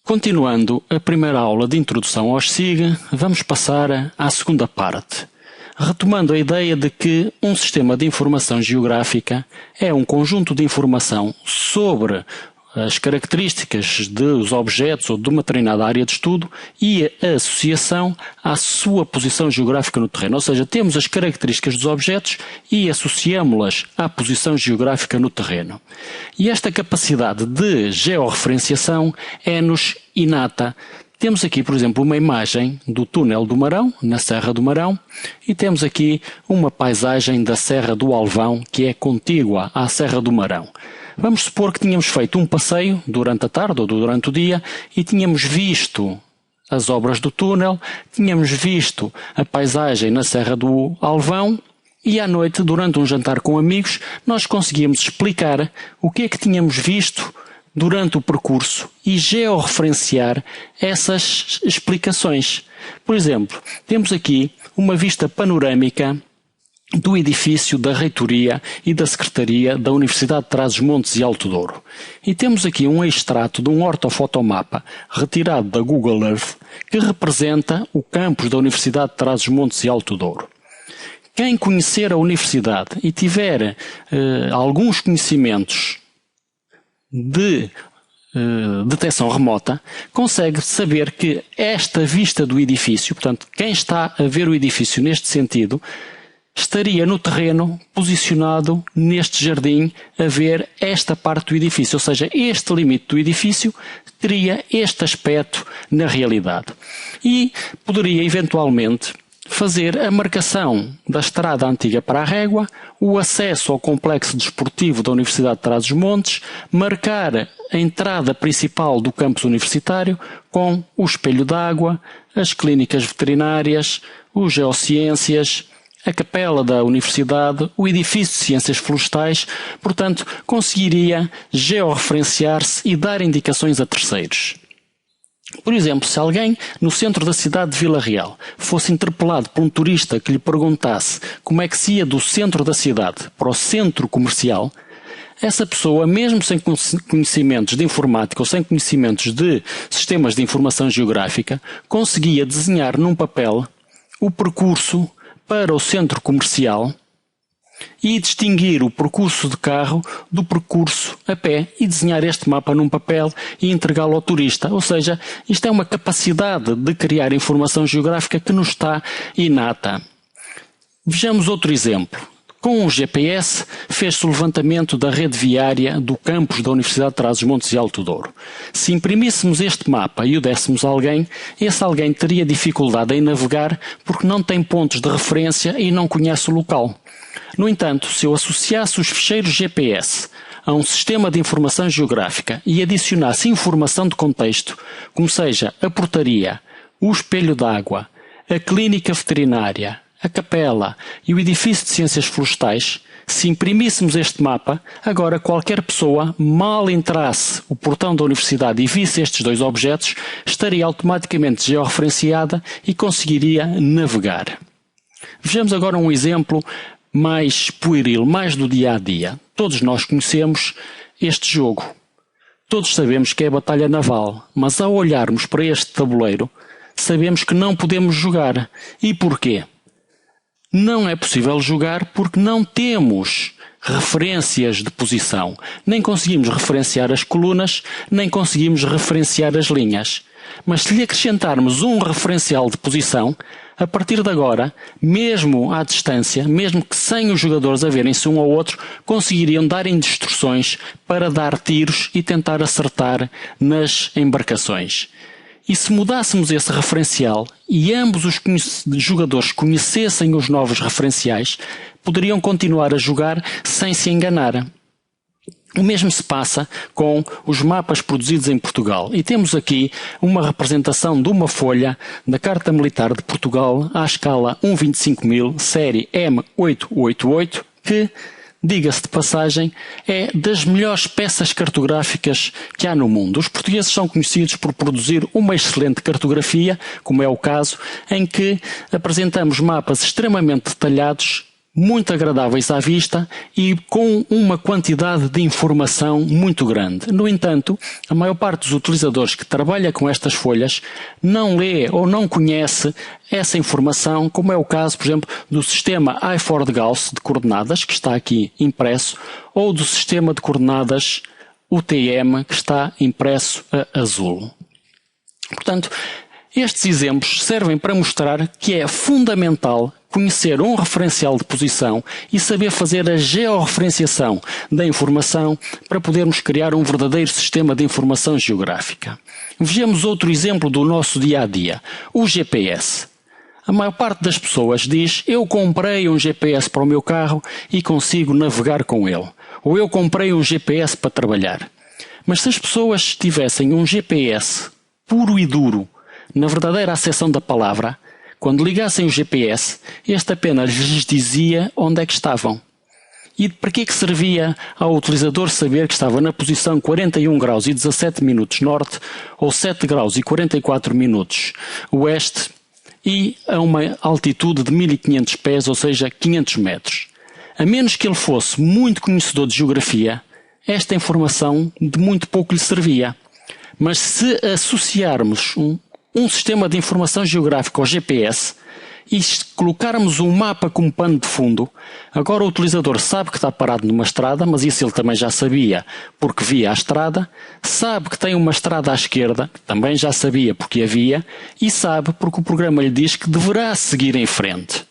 Continuando a primeira aula de introdução ao SIG, vamos passar à segunda parte, retomando a ideia de que um sistema de informação geográfica é um conjunto de informação sobre as características dos objetos ou de uma determinada área de estudo e a associação à sua posição geográfica no terreno. Ou seja, temos as características dos objetos e associamos-las à posição geográfica no terreno. E esta capacidade de georreferenciação é-nos inata. Temos aqui, por exemplo, uma imagem do túnel do Marão, na Serra do Marão, e temos aqui uma paisagem da Serra do Alvão, que é contígua à Serra do Marão. Vamos supor que tínhamos feito um passeio durante a tarde ou durante o dia e tínhamos visto as obras do túnel, tínhamos visto a paisagem na Serra do Alvão e à noite, durante um jantar com amigos, nós conseguíamos explicar o que é que tínhamos visto durante o percurso e georreferenciar essas explicações. Por exemplo, temos aqui uma vista panorâmica do edifício da Reitoria e da Secretaria da Universidade de Trás-os-Montes e Alto Douro. E temos aqui um extrato de um ortofotomapa retirado da Google Earth que representa o campus da Universidade de Trás-os-Montes e Alto Douro. Quem conhecer a universidade e tiver alguns conhecimentos de detecção remota, consegue saber que esta vista do edifício, portanto, quem está a ver o edifício neste sentido, estaria no terreno, posicionado neste jardim, a ver esta parte do edifício, ou seja, este limite do edifício teria este aspecto na realidade. E poderia, eventualmente, fazer a marcação da estrada antiga para a Régua, o acesso ao complexo desportivo da Universidade de Trás-os-Montes, marcar a entrada principal do campus universitário com o espelho d'água, as clínicas veterinárias, os geociências, a capela da universidade, o edifício de ciências florestais, portanto, conseguiria georreferenciar-se e dar indicações a terceiros. Por exemplo, se alguém no centro da cidade de Vila Real fosse interpelado por um turista que lhe perguntasse como é que se ia do centro da cidade para o centro comercial, essa pessoa, mesmo sem conhecimentos de informática ou sem conhecimentos de sistemas de informação geográfica, conseguia desenhar num papel o percurso para o centro comercial e distinguir o percurso de carro do percurso a pé e desenhar este mapa num papel e entregá-lo ao turista. Ou seja, isto é uma capacidade de criar informação geográfica que nos está inata. Vejamos outro exemplo. Com o GPS, fez-se o levantamento da rede viária do campus da Universidade de Trás-os-Montes e Alto Douro. Se imprimíssemos este mapa e o dessemos a alguém, esse alguém teria dificuldade em navegar porque não tem pontos de referência e não conhece o local. No entanto, se eu associasse os ficheiros GPS a um sistema de informação geográfica e adicionasse informação de contexto, como seja a portaria, o espelho d'água, a clínica veterinária, a capela e o edifício de ciências florestais, se imprimíssemos este mapa, agora qualquer pessoa, mal entrasse o portão da universidade e visse estes dois objetos, estaria automaticamente georreferenciada e conseguiria navegar. Vejamos agora um exemplo mais pueril, mais do dia a dia. Todos nós conhecemos este jogo. Todos sabemos que é a batalha naval, mas ao olharmos para este tabuleiro, sabemos que não podemos jogar. E porquê? Não é possível jogar porque não temos referências de posição. Nem conseguimos referenciar as colunas, nem conseguimos referenciar as linhas. Mas se lhe acrescentarmos um referencial de posição, a partir de agora, mesmo à distância, mesmo que sem os jogadores a verem-se um ao outro, conseguiriam dar instruções para dar tiros e tentar acertar nas embarcações. E se mudássemos esse referencial e ambos os jogadores conhecessem os novos referenciais, poderiam continuar a jogar sem se enganar. O mesmo se passa com os mapas produzidos em Portugal. E temos aqui uma representação de uma folha da Carta Militar de Portugal à escala 1/25.000, série M888, que, diga-se de passagem, é das melhores peças cartográficas que há no mundo. Os portugueses são conhecidos por produzir uma excelente cartografia, como é o caso, em que apresentamos mapas extremamente detalhados muito agradáveis à vista e com uma quantidade de informação muito grande. No entanto, a maior parte dos utilizadores que trabalha com estas folhas não lê ou não conhece essa informação, como é o caso, por exemplo, do sistema I4 de coordenadas, que está aqui impresso, ou do sistema de coordenadas UTM, que está impresso a azul. Portanto, estes exemplos servem para mostrar que é fundamental conhecer um referencial de posição e saber fazer a georreferenciação da informação para podermos criar um verdadeiro sistema de informação geográfica. Vejamos outro exemplo do nosso dia-a-dia, o GPS. A maior parte das pessoas diz: eu comprei um GPS para o meu carro e consigo navegar com ele. Ou eu comprei um GPS para trabalhar. Mas se as pessoas tivessem um GPS puro e duro, na verdadeira acessão da palavra, quando ligassem o GPS, este apenas lhes dizia onde é que estavam. E para que servia ao utilizador saber que estava na posição 41 graus e 17 minutos norte ou 7 graus e 44 minutos oeste e a uma altitude de 1500 pés, ou seja, 500 metros? A menos que ele fosse muito conhecedor de geografia, esta informação de muito pouco lhe servia. Mas se associarmos um sistema de informação geográfica ao GPS e colocarmos um mapa como pano de fundo, agora o utilizador sabe que está parado numa estrada, mas isso ele também já sabia porque via a estrada, sabe que tem uma estrada à esquerda, também já sabia porque havia, e sabe porque o programa lhe diz que deverá seguir em frente.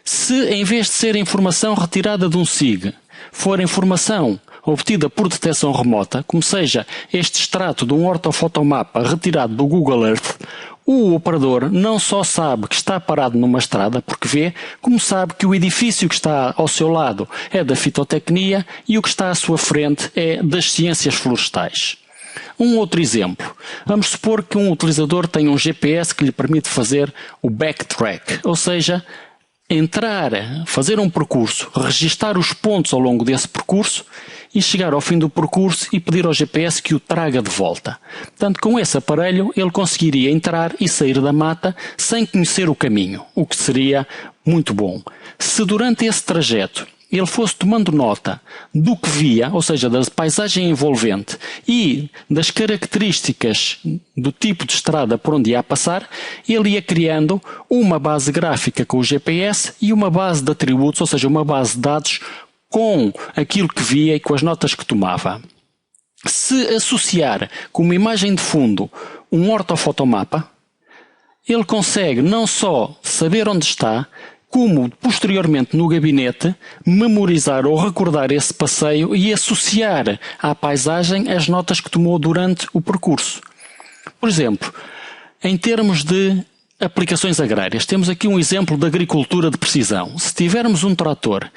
Se em vez de ser informação retirada de um SIG, for informação obtida por detecção remota, como seja este extrato de um ortofotomapa retirado do Google Earth, o operador não só sabe que está parado numa estrada, porque vê, como sabe que o edifício que está ao seu lado é da fitotecnia e o que está à sua frente é das ciências florestais. Um outro exemplo. Vamos supor que um utilizador tem um GPS que lhe permite fazer o backtrack, ou seja, entrar, fazer um percurso, registar os pontos ao longo desse percurso e chegar ao fim do percurso e pedir ao GPS que o traga de volta. Portanto, com esse aparelho ele conseguiria entrar e sair da mata sem conhecer o caminho, o que seria muito bom. Se durante esse trajeto ele fosse tomando nota do que via, ou seja, da paisagem envolvente e das características do tipo de estrada por onde ia passar, ele ia criando uma base gráfica com o GPS e uma base de atributos, ou seja, uma base de dados com aquilo que via e com as notas que tomava. Se associar com uma imagem de fundo um ortofotomapa, ele consegue não só saber onde está, como posteriormente no gabinete memorizar ou recordar esse passeio e associar à paisagem as notas que tomou durante o percurso. Por exemplo, em termos de aplicações agrárias, temos aqui um exemplo de agricultura de precisão. Se tivermos um trator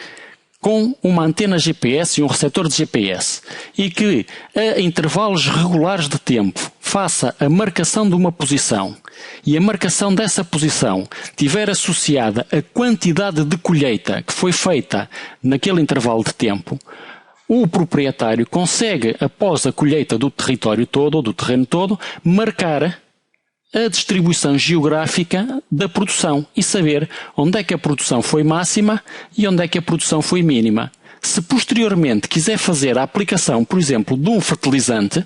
com uma antena GPS e um receptor de GPS e que a intervalos regulares de tempo faça a marcação de uma posição e a marcação dessa posição tiver associada a quantidade de colheita que foi feita naquele intervalo de tempo, o proprietário consegue, após a colheita do território todo ou do terreno todo, marcar a distribuição geográfica da produção e saber onde é que a produção foi máxima e onde é que a produção foi mínima. Se posteriormente quiser fazer a aplicação, por exemplo, de um fertilizante,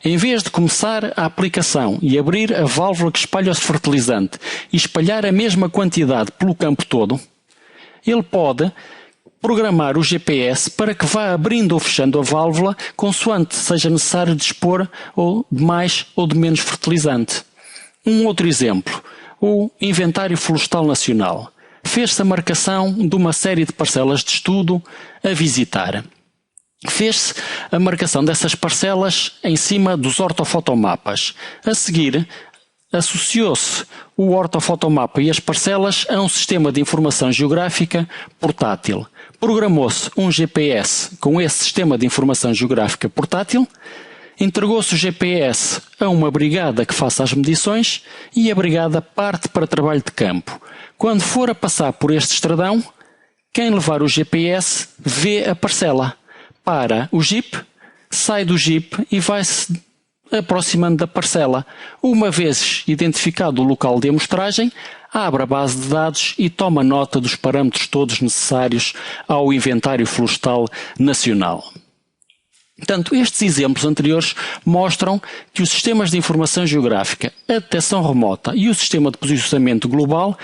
em vez de começar a aplicação e abrir a válvula que espalha o fertilizante e espalhar a mesma quantidade pelo campo todo, ele pode programar o GPS para que vá abrindo ou fechando a válvula consoante seja necessário dispor ou de mais ou de menos fertilizante. Um outro exemplo, o Inventário Florestal Nacional. Fez-se a marcação de uma série de parcelas de estudo a visitar. Fez-se a marcação dessas parcelas em cima dos ortofotomapas. A seguir, associou-se o ortofotomapa e as parcelas a um sistema de informação geográfica portátil. Programou-se um GPS com esse sistema de informação geográfica portátil, entregou-se o GPS a uma brigada que faça as medições e a brigada parte para trabalho de campo. Quando for a passar por este estradão, quem levar o GPS vê a parcela. Para o Jeep, sai do Jeep e vai-se aproximando da parcela. Uma vez identificado o local de amostragem, abre a base de dados e toma nota dos parâmetros todos necessários ao Inventário Florestal Nacional. Portanto, estes exemplos anteriores mostram que os sistemas de informação geográfica, a detecção remota e o sistema de posicionamento global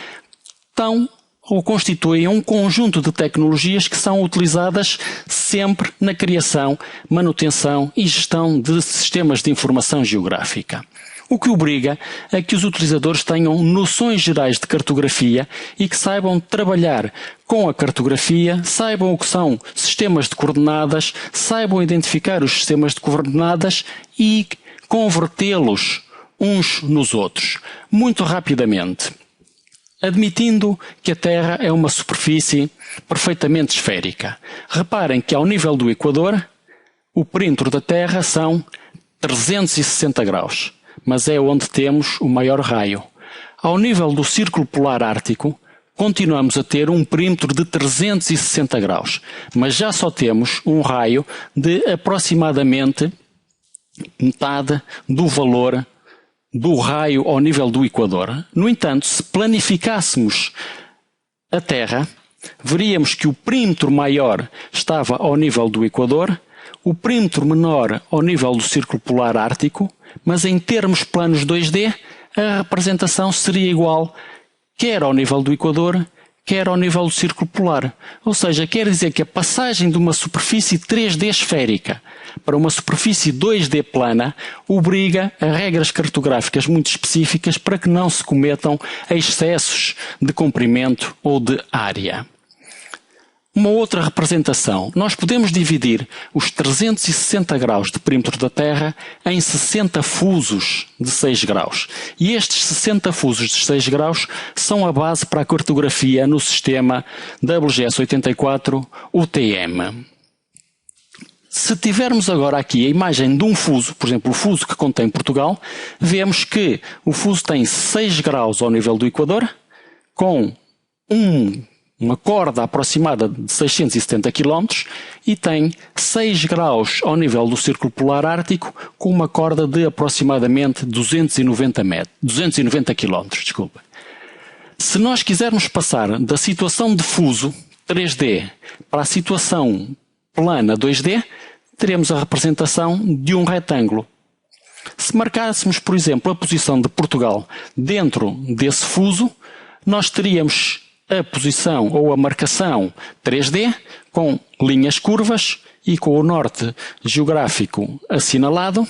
estão ou constituem um conjunto de tecnologias que são utilizadas sempre na criação, manutenção e gestão de sistemas de informação geográfica. O que obriga a que os utilizadores tenham noções gerais de cartografia e que saibam trabalhar com a cartografia, saibam o que são sistemas de coordenadas, saibam identificar os sistemas de coordenadas e convertê-los uns nos outros. Muito rapidamente. Admitindo que a Terra é uma superfície perfeitamente esférica. Reparem que ao nível do Equador, o perímetro da Terra são 360 graus. Mas é onde temos o maior raio. Ao nível do Círculo Polar Ártico, continuamos a ter um perímetro de 360 graus, mas já só temos um raio de aproximadamente metade do valor do raio ao nível do Equador. No entanto, se planificássemos a Terra, veríamos que o perímetro maior estava ao nível do Equador, o perímetro menor ao nível do Círculo Polar Ártico, mas em termos planos 2D, a representação seria igual quer ao nível do Equador, quer ao nível do Círculo Polar. Ou seja, quer dizer que a passagem de uma superfície 3D esférica para uma superfície 2D plana obriga a regras cartográficas muito específicas para que não se cometam excessos de comprimento ou de área. Uma outra representação. Nós podemos dividir os 360 graus de perímetro da Terra em 60 fusos de 6 graus. E estes 60 fusos de 6 graus são a base para a cartografia no sistema WGS84 UTM. Se tivermos agora aqui a imagem de um fuso, por exemplo, o fuso que contém Portugal, vemos que o fuso tem 6 graus ao nível do Equador, com uma corda aproximada de 670 km e tem 6 graus ao nível do Círculo Polar Ártico com uma corda de aproximadamente 290 km. Se nós quisermos passar da situação de fuso 3D para a situação plana 2D, teremos a representação de um retângulo. Se marcássemos, por exemplo, a posição de Portugal dentro desse fuso, nós teríamos a posição ou a marcação 3D com linhas curvas e com o norte geográfico assinalado.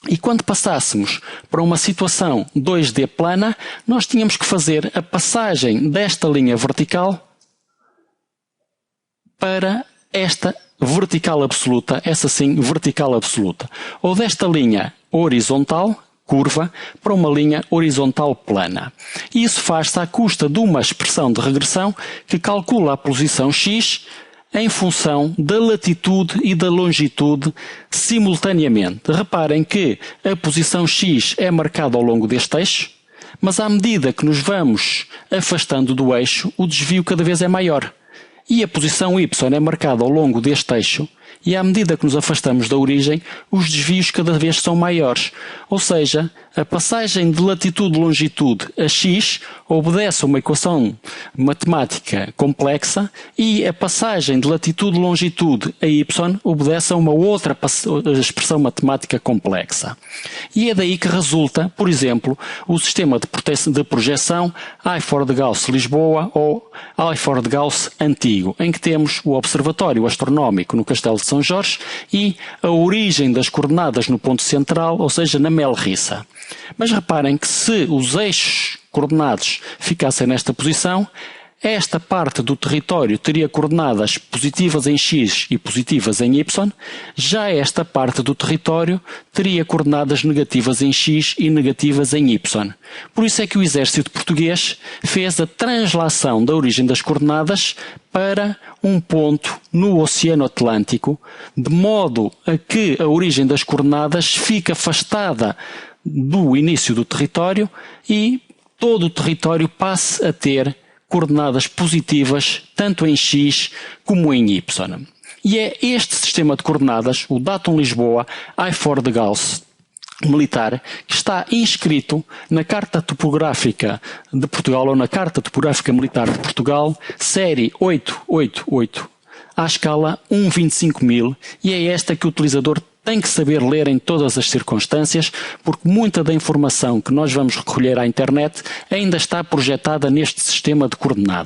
E quando passássemos para uma situação 2D plana, nós tínhamos que fazer a passagem desta linha vertical para esta vertical absoluta, essa sim, vertical absoluta, ou desta linha horizontal curva para uma linha horizontal plana. E isso faz-se à custa de uma expressão de regressão que calcula a posição x em função da latitude e da longitude simultaneamente. Reparem que a posição x é marcada ao longo deste eixo, mas à medida que nos vamos afastando do eixo, o desvio cada vez é maior. E a posição y é marcada ao longo deste eixo, e à medida que nos afastamos da origem, os desvios cada vez são maiores. Ou seja, a passagem de latitude-longitude a x obedece a uma equação matemática complexa e a passagem de latitude-longitude a y obedece a uma outra expressão matemática complexa. E é daí que resulta, por exemplo, o sistema de projeção Hayford-Gauss-Lisboa ou Hayford-Gauss antigo, em que temos o observatório astronómico no Castelo de São Jorge e a origem das coordenadas no ponto central, ou seja, na Melriça. Mas reparem que se os eixos coordenados ficassem nesta posição, esta parte do território teria coordenadas positivas em x e positivas em y, já esta parte do território teria coordenadas negativas em x e negativas em y. Por isso é que o exército português fez a translação da origem das coordenadas para um ponto no Oceano Atlântico, de modo a que a origem das coordenadas fica afastada do início do território e todo o território passe a ter coordenadas positivas tanto em x como em y. E é este sistema de coordenadas, o Datum Lisboa Hayford-Gauss militar que está inscrito na Carta Topográfica de Portugal ou na Carta Topográfica Militar de Portugal, série 888, à escala 1/25.000, e é esta que o utilizador tem que saber ler em todas as circunstâncias, porque muita da informação que nós vamos recolher à internet ainda está projetada neste sistema de coordenadas.